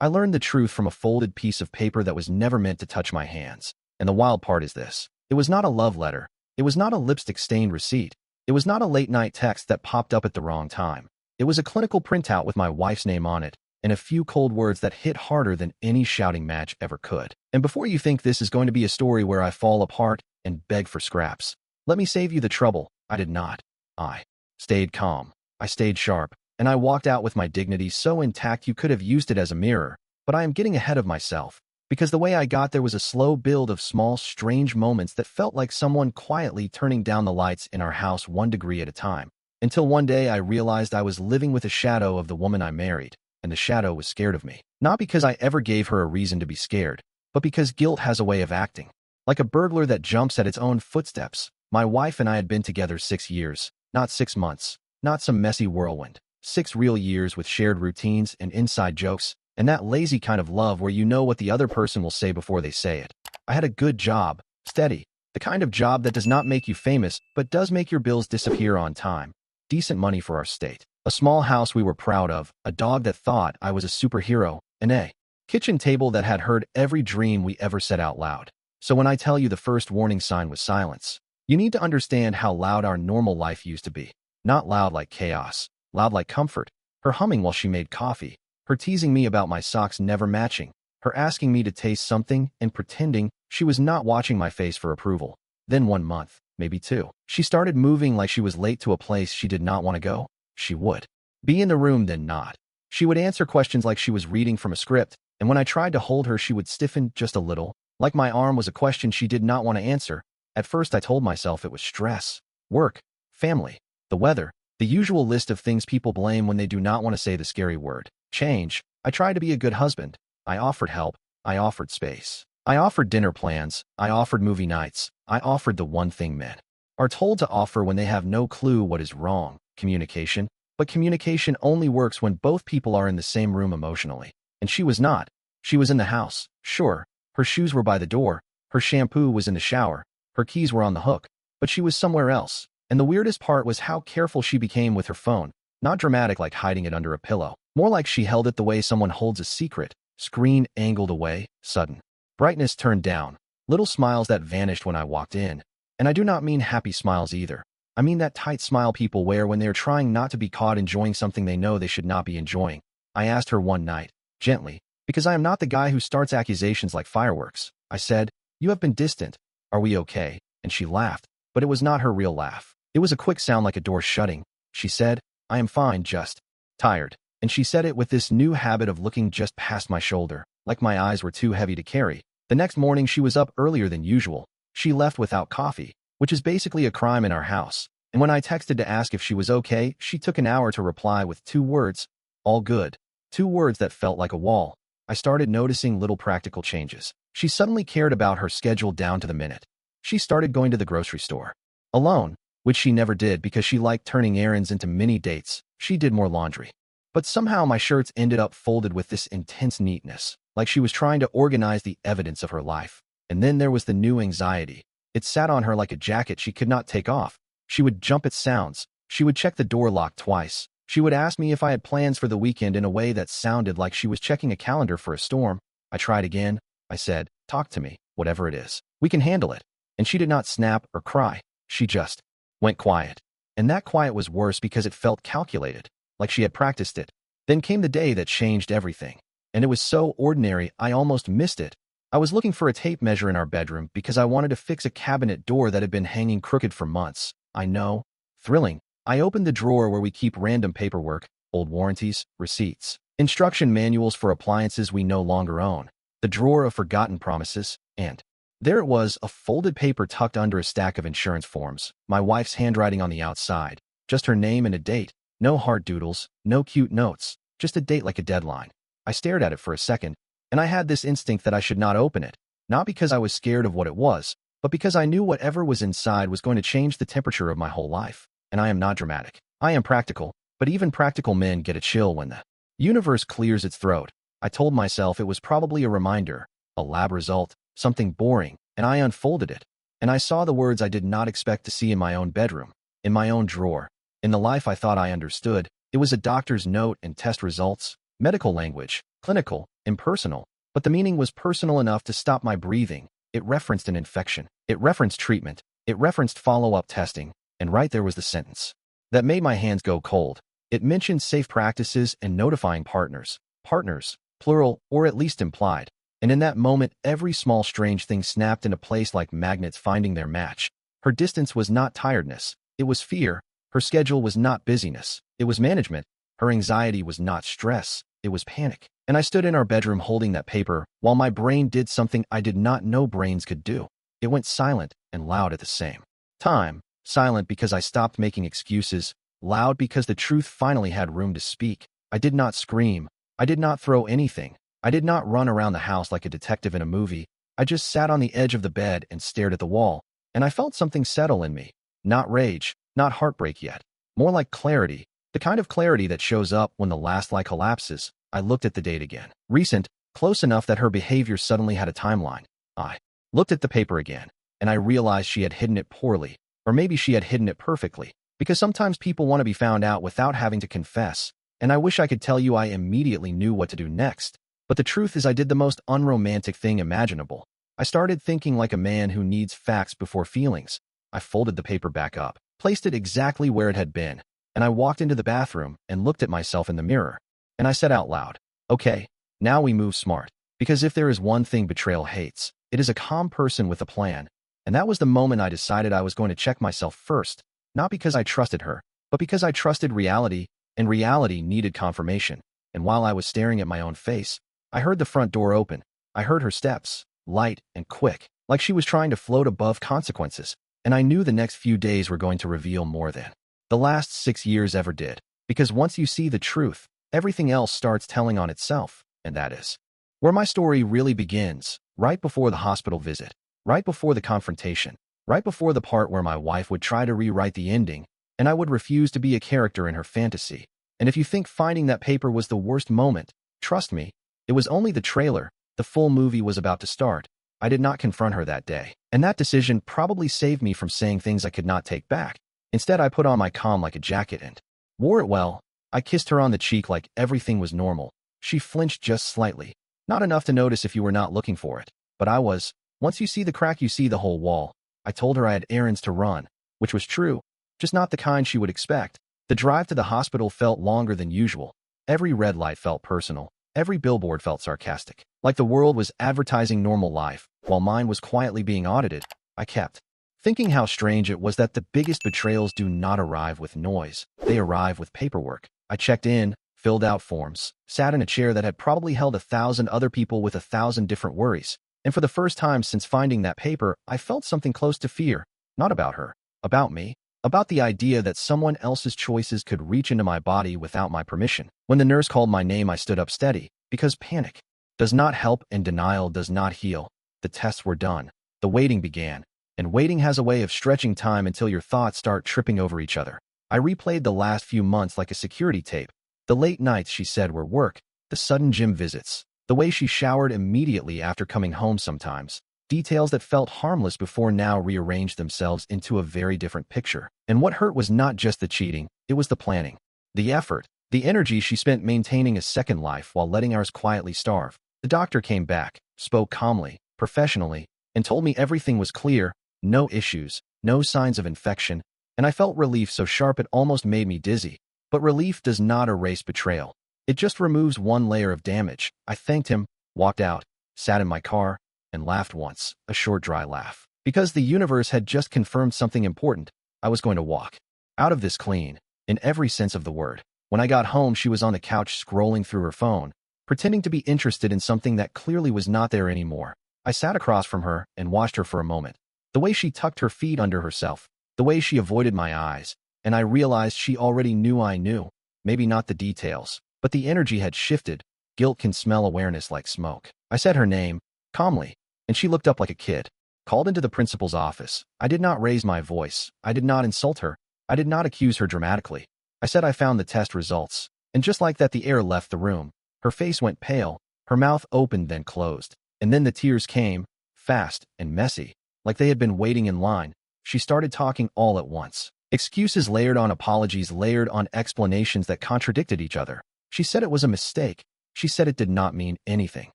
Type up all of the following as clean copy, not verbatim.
I learned the truth from a folded piece of paper that was never meant to touch my hands. And the wild part is this. It was not a love letter. It was not a lipstick-stained receipt. It was not a late-night text that popped up at the wrong time. It was a clinical printout with my wife's name on it, and a few cold words that hit harder than any shouting match ever could. And before you think this is going to be a story where I fall apart and beg for scraps, let me save you the trouble. I did not. I stayed calm. I stayed sharp, and I walked out with my dignity so intact you could have used it as a mirror. But I am getting ahead of myself, because the way I got there was a slow build of small, strange moments that felt like someone quietly turning down the lights in our house 1 degree at a time. Until one day I realized I was living with a shadow of the woman I married. And the shadow was scared of me. Not because I ever gave her a reason to be scared, but because guilt has a way of acting. Like a burglar that jumps at its own footsteps. My wife and I had been together 6 years, not 6 months, not some messy whirlwind. 6 real years with shared routines and inside jokes, and that lazy kind of love where you know what the other person will say before they say it. I had a good job, steady, the kind of job that does not make you famous, but does make your bills disappear on time. Decent money for our state. A small house we were proud of, a dog that thought I was a superhero, and a kitchen table that had heard every dream we ever said out loud. So when I tell you the first warning sign was silence, you need to understand how loud our normal life used to be. Not loud like chaos, loud like comfort. Her humming while she made coffee, her teasing me about my socks never matching, her asking me to taste something and pretending she was not watching my face for approval. Then 1 month, maybe 2, she started moving like she was late to a place she did not want to go. She would be in the room, then not. She would answer questions like she was reading from a script, and when I tried to hold her, she would stiffen just a little, like my arm was a question she did not want to answer. At first, I told myself it was stress, work, family, the weather, the usual list of things people blame when they do not want to say the scary word. Change. I tried to be a good husband. I offered help. I offered space. I offered dinner plans. I offered movie nights. I offered the one thing men are told to offer when they have no clue what is wrong. Communication. But communication only works when both people are in the same room emotionally. And she was not. She was in the house. Sure, her shoes were by the door. Her shampoo was in the shower. Her keys were on the hook. But she was somewhere else. And the weirdest part was how careful she became with her phone. Not dramatic like hiding it under a pillow. More like she held it the way someone holds a secret. Screen angled away, sudden. Brightness turned down. Little smiles that vanished when I walked in. And I do not mean happy smiles either. I mean that tight smile people wear when they are trying not to be caught enjoying something they know they should not be enjoying. I asked her one night, gently, because I am not the guy who starts accusations like fireworks. I said, "You have been distant. Are we okay?" And she laughed, but it was not her real laugh. It was a quick sound like a door shutting. She said, "I am fine, just tired." And she said it with this new habit of looking just past my shoulder, like my eyes were too heavy to carry. The next morning she was up earlier than usual. She left without coffee, which is basically a crime in our house. And when I texted to ask if she was okay, she took an hour to reply with 2 words, "All good." 2 words that felt like a wall. I started noticing little practical changes. She suddenly cared about her schedule down to the minute. She started going to the grocery store alone, which she never did because she liked turning errands into mini dates. She did more laundry. But somehow my shirts ended up folded with this intense neatness, like she was trying to organize the evidence of her life. And then there was the new anxiety. It sat on her like a jacket she could not take off. She would jump at sounds. She would check the door lock twice. She would ask me if I had plans for the weekend in a way that sounded like she was checking a calendar for a storm. I tried again. I said, "Talk to me, whatever it is. We can handle it." And she did not snap or cry. She just went quiet. And that quiet was worse because it felt calculated, like she had practiced it. Then came the day that changed everything. And it was so ordinary, I almost missed it. I was looking for a tape measure in our bedroom because I wanted to fix a cabinet door that had been hanging crooked for months. I know. Thrilling. I opened the drawer where we keep random paperwork, old warranties, receipts, instruction manuals for appliances we no longer own, the drawer of forgotten promises, and there it was, a folded paper tucked under a stack of insurance forms, my wife's handwriting on the outside, just her name and a date, no heart doodles, no cute notes, just a date like a deadline. I stared at it for a second, and I had this instinct that I should not open it, not because I was scared of what it was, but because I knew whatever was inside was going to change the temperature of my whole life. And I am not dramatic. I am practical, but even practical men get a chill when the universe clears its throat. I told myself it was probably a reminder, a lab result, something boring, and I unfolded it. And I saw the words I did not expect to see in my own bedroom, in my own drawer, in the life I thought I understood. It was a doctor's note and test results, medical language, clinical, impersonal, but the meaning was personal enough to stop my breathing. It referenced an infection. It referenced treatment. It referenced follow-up testing. And right there was the sentence that made my hands go cold. It mentioned safe practices and notifying partners. Partners, plural, or at least implied. And in that moment, every small strange thing snapped into place like magnets finding their match. Her distance was not tiredness. It was fear. Her schedule was not busyness. It was management. Her anxiety was not stress. It was panic. And I stood in our bedroom holding that paper while my brain did something I did not know brains could do. It went silent and loud at the same time. Silent because I stopped making excuses. Loud because the truth finally had room to speak. I did not scream. I did not throw anything. I did not run around the house like a detective in a movie. I just sat on the edge of the bed and stared at the wall. And I felt something settle in me. Not rage, not heartbreak yet. More like clarity. The kind of clarity that shows up when the last lie collapses. I looked at the date again. Recent, close enough that her behavior suddenly had a timeline. I looked at the paper again, and I realized she had hidden it poorly. Or maybe she had hidden it perfectly. Because sometimes people want to be found out without having to confess. And I wish I could tell you I immediately knew what to do next. But the truth is I did the most unromantic thing imaginable. I started thinking like a man who needs facts before feelings. I folded the paper back up, placed it exactly where it had been, and I walked into the bathroom and looked at myself in the mirror. And I said out loud, okay, now we move smart. Because if there is one thing betrayal hates, it is a calm person with a plan. And that was the moment I decided I was going to check myself first, not because I trusted her, but because I trusted reality, and reality needed confirmation. And while I was staring at my own face, I heard the front door open. I heard her steps, light and quick, like she was trying to float above consequences. And I knew the next few days were going to reveal more than the last 6 years ever did. Because once you see the truth, everything else starts telling on itself. And that is where my story really begins, right before the hospital visit, right before the confrontation, right before the part where my wife would try to rewrite the ending, and I would refuse to be a character in her fantasy. And if you think finding that paper was the worst moment, trust me, it was only the trailer. The full movie was about to start. I did not confront her that day, and that decision probably saved me from saying things I could not take back. Instead, I put on my calm like a jacket and wore it well. I kissed her on the cheek like everything was normal. She flinched just slightly, not enough to notice if you were not looking for it. But I was. Once you see the crack, you see the whole wall. I told her I had errands to run, which was true, just not the kind she would expect. The drive to the hospital felt longer than usual. Every red light felt personal. Every billboard felt sarcastic, like the world was advertising normal life, while mine was quietly being audited. I kept thinking how strange it was that the biggest betrayals do not arrive with noise. They arrive with paperwork. I checked in, filled out forms, sat in a chair that had probably held 1,000 other people with 1,000 different worries. And for the first time since finding that paper, I felt something close to fear. Not about her, about me. About the idea that someone else's choices could reach into my body without my permission. When the nurse called my name, I stood up steady, because panic does not help and denial does not heal. The tests were done. The waiting began. And waiting has a way of stretching time until your thoughts start tripping over each other. I replayed the last few months like a security tape. The late nights she said were work, the sudden gym visits, the way she showered immediately after coming home sometimes. Details that felt harmless before now rearranged themselves into a very different picture. And what hurt was not just the cheating, it was the planning, the effort, the energy she spent maintaining a second life while letting ours quietly starve. The doctor came back, spoke calmly, professionally, and told me everything was clear, no issues, no signs of infection, and I felt relief so sharp it almost made me dizzy. But relief does not erase betrayal. It just removes one layer of damage. I thanked him, walked out, sat in my car, and laughed once, a short dry laugh. Because the universe had just confirmed something important. I was going to walk out of this clean, in every sense of the word. When I got home, she was on the couch scrolling through her phone, pretending to be interested in something that clearly was not there anymore. I sat across from her and watched her for a moment. The way she tucked her feet under herself, the way she avoided my eyes, and I realized she already knew I knew. Maybe not the details, but the energy had shifted. Guilt can smell awareness like smoke. I said her name, calmly, and she looked up like a kid. Called into the principal's office. I did not raise my voice. I did not insult her. I did not accuse her dramatically. I said I found the test results. And just like that, the air left the room. Her face went pale. Her mouth opened then closed. And then the tears came, fast and messy, like they had been waiting in line. She started talking all at once. Excuses layered on apologies, layered on explanations that contradicted each other. She said it was a mistake. She said it did not mean anything.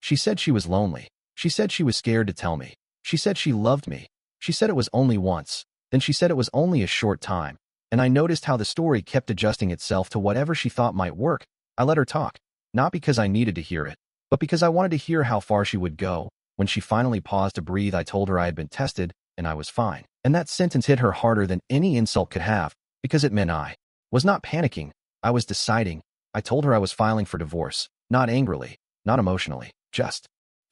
She said she was lonely. She said she was scared to tell me. She said she loved me. She said it was only once. Then she said it was only a short time. And I noticed how the story kept adjusting itself to whatever she thought might work. I let her talk, not because I needed to hear it, but because I wanted to hear how far she would go. When she finally paused to breathe, I told her I had been tested and I was fine. And that sentence hit her harder than any insult could have, because it meant I was not panicking. I was deciding. I told her I was filing for divorce, not angrily, not emotionally, just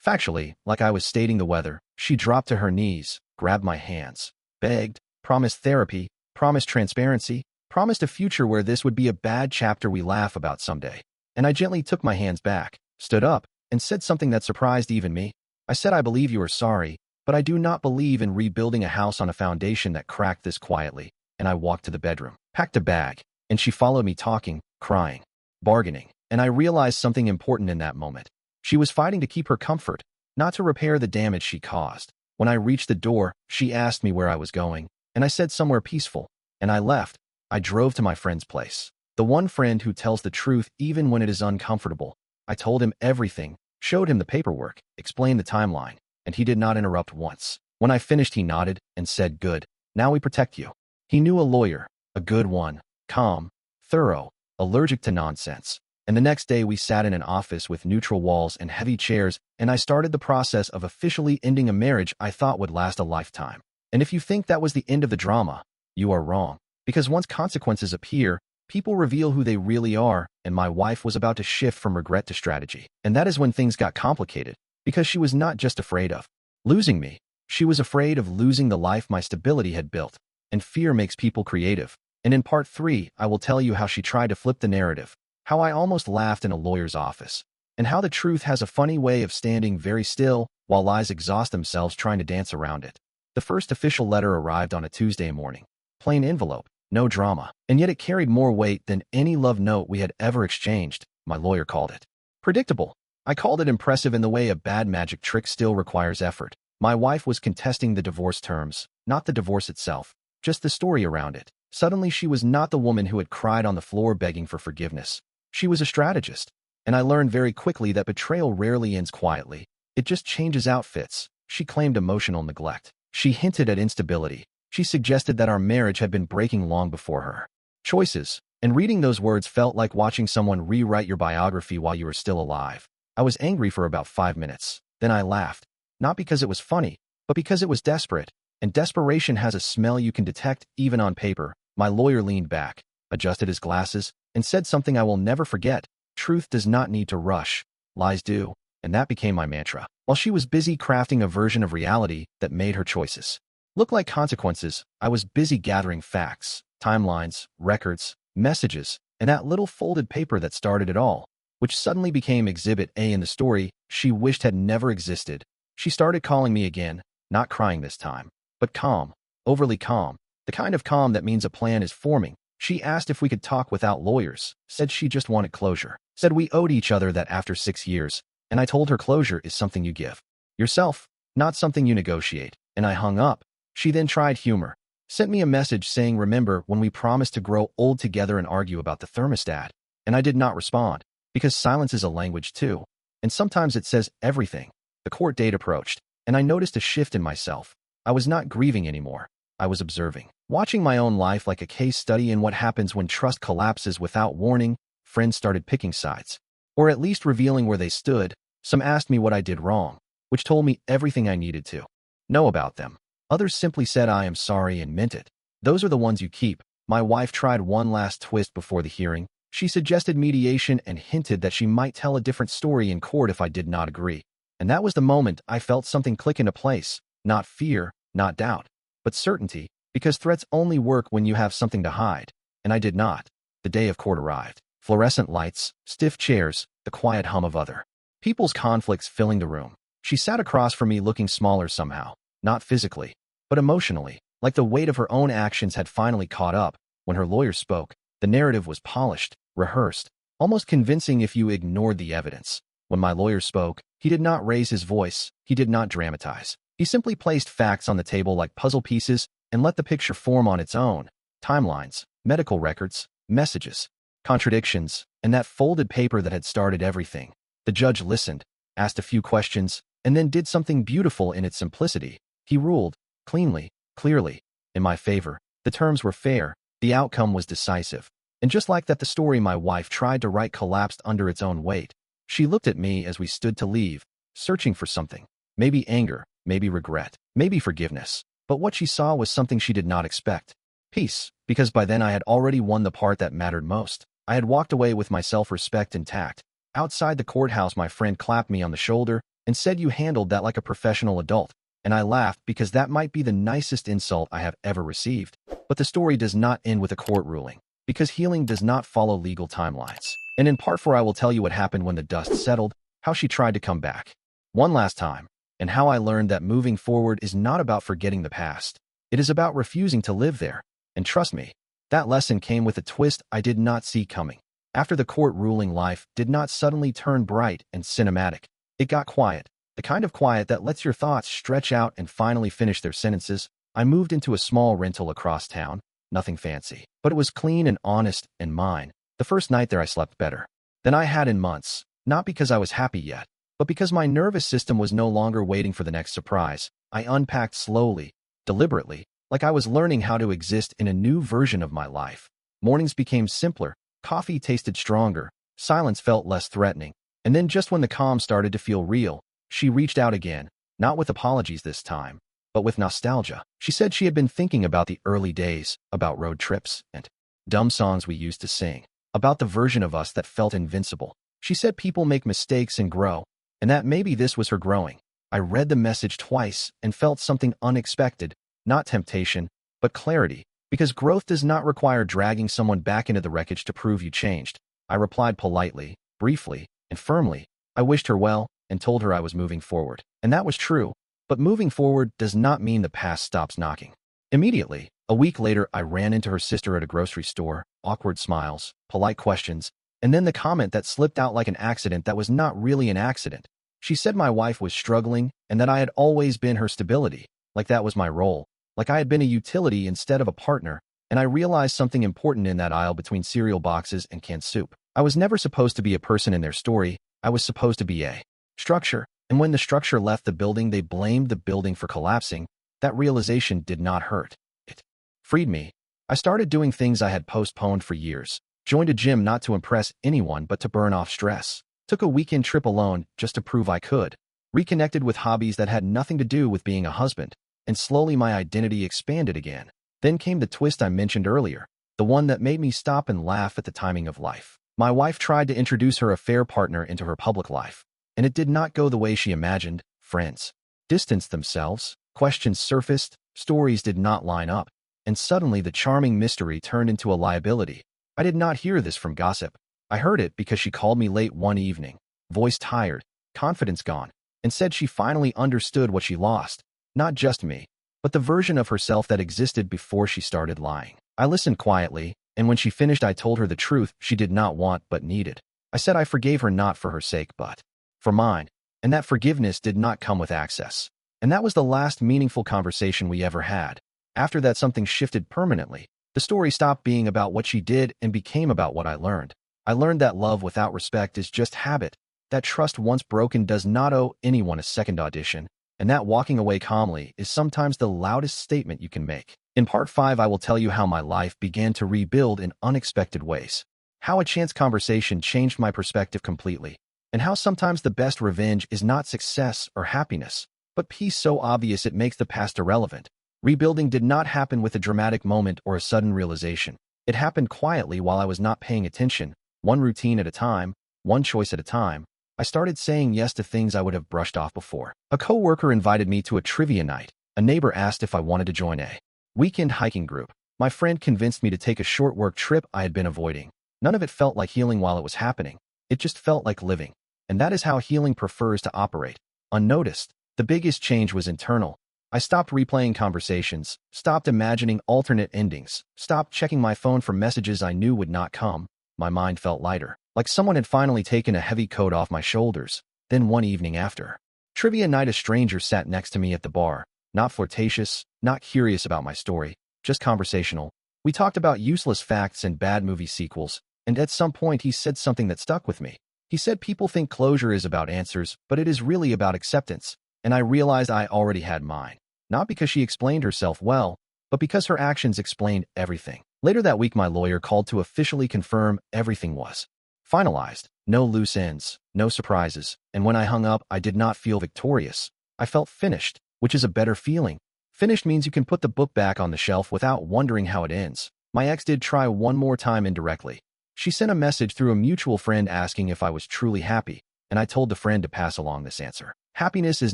factually, like I was stating the weather. She dropped to her knees, grabbed my hands, begged, promised therapy, promised transparency, promised a future where this would be a bad chapter we laugh about someday. And I gently took my hands back, stood up, and said something that surprised even me. I said, I believe you are sorry, but I do not believe in rebuilding a house on a foundation that cracked this quietly. And I walked to the bedroom, packed a bag, and she followed me talking, crying, bargaining. And I realized something important in that moment. She was fighting to keep her comfort, not to repair the damage she caused. When I reached the door, she asked me where I was going, and I said somewhere peaceful, and I left. I drove to my friend's place. The one friend who tells the truth even when it is uncomfortable. I told him everything, showed him the paperwork, explained the timeline, and he did not interrupt once. When I finished, he nodded and said, good, now we protect you. He knew a lawyer, a good one, calm, thorough, allergic to nonsense. And the next day we sat in an office with neutral walls and heavy chairs, and I started the process of officially ending a marriage I thought would last a lifetime. And if you think that was the end of the drama, you are wrong. Because once consequences appear, people reveal who they really are, and my wife was about to shift from regret to strategy. And that is when things got complicated, because she was not just afraid of losing me. She was afraid of losing the life my stability had built. And fear makes people creative. And in part 3, I will tell you how she tried to flip the narrative, how I almost laughed in a lawyer's office, and how the truth has a funny way of standing very still while lies exhaust themselves trying to dance around it. The first official letter arrived on a Tuesday morning. Plain envelope, no drama, and yet it carried more weight than any love note we had ever exchanged. My lawyer called it predictable. I called it impressive in the way a bad magic trick still requires effort. My wife was contesting the divorce terms, not the divorce itself, just the story around it. Suddenly she was not the woman who had cried on the floor begging for forgiveness. She was a strategist, and I learned very quickly that betrayal rarely ends quietly. It just changes outfits. She claimed emotional neglect. She hinted at instability. She suggested that our marriage had been breaking long before her choices, and reading those words felt like watching someone rewrite your biography while you were still alive. I was angry for about 5 minutes. Then I laughed, not because it was funny, but because it was desperate, and desperation has a smell you can detect even on paper. My lawyer leaned back, adjusted his glasses, and said something I will never forget. Truth does not need to rush. Lies do. And that became my mantra. While she was busy crafting a version of reality that made her choices look like consequences, I was busy gathering facts, timelines, records, messages, and that little folded paper that started it all, which suddenly became Exhibit A in the story she wished had never existed. She started calling me again, not crying this time, but calm, overly calm, the kind of calm that means a plan is forming. She asked if we could talk without lawyers, said she just wanted closure, said we owed each other that after 6 years, and I told her closure is something you give yourself, not something you negotiate, and I hung up. She then tried humor, sent me a message saying, remember when we promised to grow old together and argue about the thermostat? And I did not respond, because silence is a language too, and sometimes it says everything. The court date approached, and I noticed a shift in myself. I was not grieving anymore. I was observing, watching my own life like a case study in what happens when trust collapses without warning. Friends started picking sides, or at least revealing where they stood. Some asked me what I did wrong, which told me everything I needed to know about them. Others simply said I am sorry and meant it. Those are the ones you keep. My wife tried one last twist before the hearing. She suggested mediation and hinted that she might tell a different story in court if I did not agree. And that was the moment I felt something click into place. Not fear, not doubt, but certainty, because threats only work when you have something to hide. And I did not. The day of court arrived. Fluorescent lights, stiff chairs, the quiet hum of other people's conflicts filling the room. She sat across from me looking smaller somehow, not physically, but emotionally, like the weight of her own actions had finally caught up. When her lawyer spoke, the narrative was polished, rehearsed, almost convincing if you ignored the evidence. When my lawyer spoke, he did not raise his voice, he did not dramatize. He simply placed facts on the table like puzzle pieces and let the picture form on its own. Timelines, medical records, messages, contradictions, and that folded paper that had started everything. The judge listened, asked a few questions, and then did something beautiful in its simplicity. He ruled, cleanly, clearly, in my favor. The terms were fair, the outcome was decisive. And just like that, the story my wife tried to write collapsed under its own weight. She looked at me as we stood to leave, searching for something. Maybe anger, maybe regret, maybe forgiveness. But what she saw was something she did not expect. Peace, because by then I had already won the part that mattered most. I had walked away with my self-respect intact. Outside the courthouse, my friend clapped me on the shoulder and said, "You handled that like a professional adult." And I laughed because that might be the nicest insult I have ever received. But the story does not end with a court ruling, because healing does not follow legal timelines. And in part 4, I will tell you what happened when the dust settled, how she tried to come back one last time, and how I learned that moving forward is not about forgetting the past. It is about refusing to live there. And trust me, that lesson came with a twist I did not see coming. After the court ruling, life did not suddenly turn bright and cinematic. It got quiet, the kind of quiet that lets your thoughts stretch out and finally finish their sentences. I moved into a small rental across town, nothing fancy, but it was clean and honest and mine. The first night there I slept better than I had in months, not because I was happy yet, but because my nervous system was no longer waiting for the next surprise. I unpacked slowly, deliberately, like I was learning how to exist in a new version of my life. Mornings became simpler, coffee tasted stronger, silence felt less threatening. And then just when the calm started to feel real, she reached out again, not with apologies this time, but with nostalgia. She said she had been thinking about the early days, about road trips and dumb songs we used to sing, about the version of us that felt invincible. She said people make mistakes and grow, and that maybe this was her growing. I read the message twice and felt something unexpected, not temptation, but clarity, because growth does not require dragging someone back into the wreckage to prove you changed. I replied politely, briefly, and firmly. I wished her well and told her I was moving forward. And that was true, but moving forward does not mean the past stops knocking. Immediately, a week later, I ran into her sister at a grocery store, awkward smiles, polite questions, and then the comment that slipped out like an accident that was not really an accident. She said my wife was struggling and that I had always been her stability, like that was my role, like I had been a utility instead of a partner. And I realized something important in that aisle between cereal boxes and canned soup. I was never supposed to be a person in their story. I was supposed to be a structure. And when the structure left the building, they blamed the building for collapsing. That realization did not hurt. It freed me. I started doing things I had postponed for years. Joined a gym not to impress anyone but to burn off stress. Took a weekend trip alone just to prove I could. Reconnected with hobbies that had nothing to do with being a husband. And slowly my identity expanded again. Then came the twist I mentioned earlier, the one that made me stop and laugh at the timing of life. My wife tried to introduce her affair partner into her public life, and it did not go the way she imagined. Friends distanced themselves, questions surfaced, stories did not line up, and suddenly the charming mystery turned into a liability. I did not hear this from gossip. I heard it because she called me late one evening, voice tired, confidence gone, and said she finally understood what she lost. Not just me, but the version of herself that existed before she started lying. I listened quietly, and when she finished, I told her the truth she did not want but needed. I said I forgave her not for her sake but for mine, and that forgiveness did not come with access. And that was the last meaningful conversation we ever had. After that, something shifted permanently. The story stopped being about what she did and became about what I learned. I learned that love without respect is just habit, that trust once broken does not owe anyone a second audition, and that walking away calmly is sometimes the loudest statement you can make. In part 5, I will tell you how my life began to rebuild in unexpected ways, how a chance conversation changed my perspective completely, and how sometimes the best revenge is not success or happiness, but peace so obvious it makes the past irrelevant. Rebuilding did not happen with a dramatic moment or a sudden realization. It happened quietly while I was not paying attention, one routine at a time, one choice at a time. I started saying yes to things I would have brushed off before. A coworker invited me to a trivia night. A neighbor asked if I wanted to join a weekend hiking group. My friend convinced me to take a short work trip I had been avoiding. None of it felt like healing while it was happening. It just felt like living. And that is how healing prefers to operate, unnoticed. The biggest change was internal. I stopped replaying conversations, stopped imagining alternate endings, stopped checking my phone for messages I knew would not come. My mind felt lighter, like someone had finally taken a heavy coat off my shoulders. Then one evening after trivia night, a stranger sat next to me at the bar, not flirtatious, not curious about my story, just conversational. We talked about useless facts and bad movie sequels, And at some point, he said something that stuck with me. He said people think closure is about answers, but it is really about acceptance. And I realized I already had mine. Not because she explained herself well, but because her actions explained everything. Later that week, my lawyer called to officially confirm everything was finalized. No loose ends, no surprises. And when I hung up, I did not feel victorious. I felt finished, which is a better feeling. Finished means you can put the book back on the shelf without wondering how it ends. My ex did try one more time indirectly. She sent a message through a mutual friend asking if I was truly happy, and I told the friend to pass along this answer. Happiness is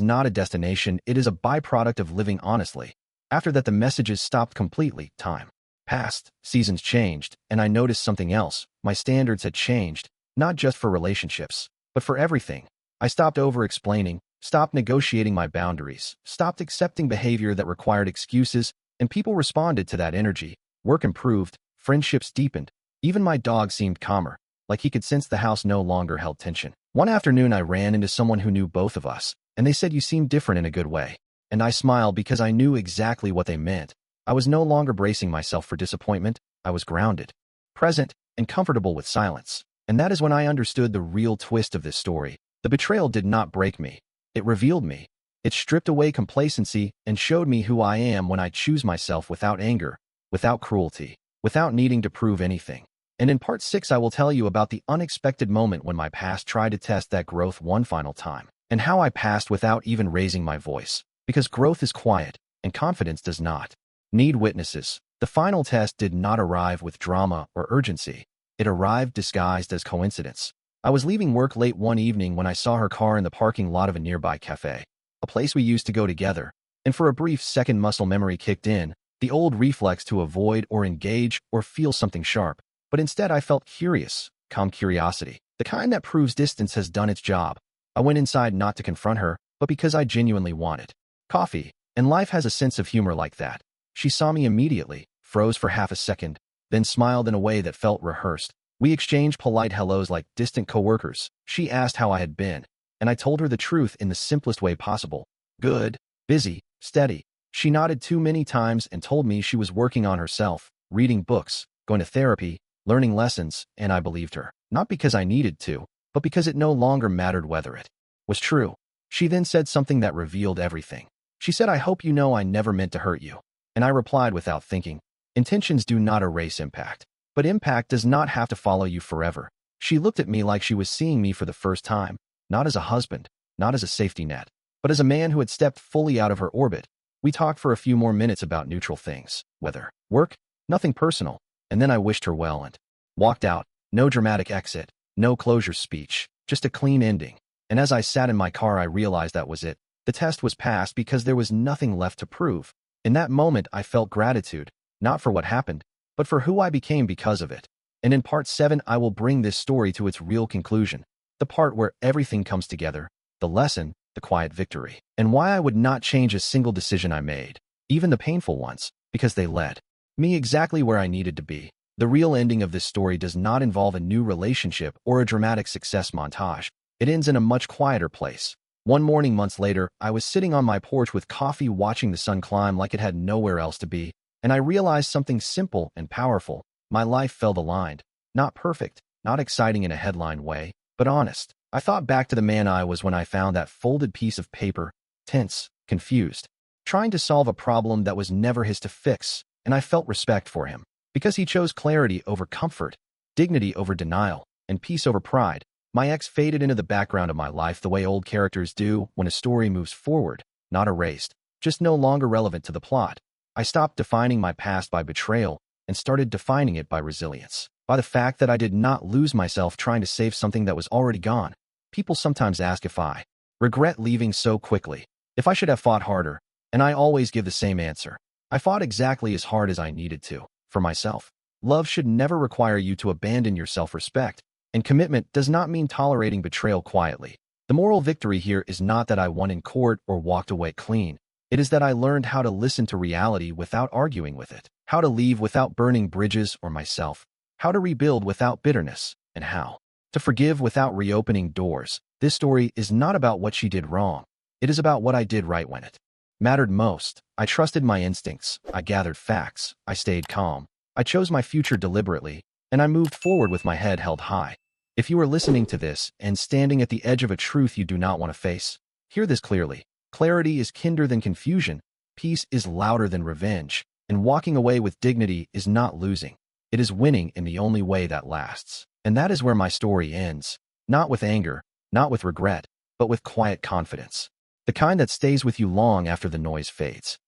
not a destination, it is a byproduct of living honestly. After that, the messages stopped completely. Time passed, seasons changed, and I noticed something else. My standards had changed, not just for relationships, but for everything. I stopped over-explaining, stopped negotiating my boundaries, stopped accepting behavior that required excuses, and people responded to that energy. Work improved, friendships deepened. Even my dog seemed calmer, like he could sense the house no longer held tension. One afternoon, I ran into someone who knew both of us, and they said, "You seem different in a good way." And I smiled because I knew exactly what they meant. I was no longer bracing myself for disappointment. I was grounded, present, and comfortable with silence. And that is when I understood the real twist of this story. The betrayal did not break me. It revealed me. It stripped away complacency and showed me who I am when I choose myself without anger, without cruelty, without needing to prove anything. And in part 6, I will tell you about the unexpected moment when my past tried to test that growth one final time, and how I passed without even raising my voice. Because growth is quiet, and confidence does not need witnesses. The final test did not arrive with drama or urgency. It arrived disguised as coincidence. I was leaving work late one evening when I saw her car in the parking lot of a nearby cafe, a place we used to go together, and for a brief second muscle memory kicked in, the old reflex to avoid or engage or feel something sharp. But instead I felt curious, calm curiosity, the kind that proves distance has done its job. I went inside not to confront her, but because I genuinely wanted coffee, and life has a sense of humor like that. She saw me immediately, froze for half a second, then smiled in a way that felt rehearsed. We exchanged polite hellos like distant coworkers. She asked how I had been, and I told her the truth in the simplest way possible. Good, busy, steady. She nodded too many times and told me she was working on herself, reading books, going to therapy, learning lessons, and I believed her. Not because I needed to, but because it no longer mattered whether it was true. She then said something that revealed everything. She said, "I hope you know I never meant to hurt you." And I replied without thinking, "Intentions do not erase impact, but impact does not have to follow you forever." She looked at me like she was seeing me for the first time, not as a husband, not as a safety net, but as a man who had stepped fully out of her orbit. We talked for a few more minutes about neutral things, weather, work, nothing personal, and then I wished her well and walked out. No dramatic exit, no closure speech, just a clean ending. And as I sat in my car, I realized that was it. The test was passed because there was nothing left to prove. In that moment, I felt gratitude, not for what happened, but for who I became because of it. And in part 7, I will bring this story to its real conclusion, the part where everything comes together, the lesson, the quiet victory, and why I would not change a single decision I made, even the painful ones, because they led me exactly where I needed to be. The real ending of this story does not involve a new relationship or a dramatic success montage. It ends in a much quieter place. One morning months later, I was sitting on my porch with coffee watching the sun climb like it had nowhere else to be, and I realized something simple and powerful. My life felt aligned. Not perfect, not exciting in a headline way, but honest. I thought back to the man I was when I found that folded piece of paper, tense, confused, trying to solve a problem that was never his to fix, and I felt respect for him. Because he chose clarity over comfort, dignity over denial, and peace over pride. My ex faded into the background of my life the way old characters do when a story moves forward, not erased, just no longer relevant to the plot. I stopped defining my past by betrayal and started defining it by resilience, by the fact that I did not lose myself trying to save something that was already gone. People sometimes ask if I regret leaving so quickly, if I should have fought harder, and I always give the same answer. I fought exactly as hard as I needed to, for myself. Love should never require you to abandon your self-respect, and commitment does not mean tolerating betrayal quietly. The moral victory here is not that I won in court or walked away clean. It is that I learned how to listen to reality without arguing with it, how to leave without burning bridges or myself, how to rebuild without bitterness, and how to forgive without reopening doors. This story is not about what she did wrong. It is about what I did right when it mattered most. I trusted my instincts. I gathered facts. I stayed calm. I chose my future deliberately, and I moved forward with my head held high. If you are listening to this and standing at the edge of a truth you do not want to face, hear this clearly. Clarity is kinder than confusion, peace is louder than revenge, and walking away with dignity is not losing. It is winning in the only way that lasts. And that is where my story ends. Not with anger, not with regret, but with quiet confidence. The kind that stays with you long after the noise fades.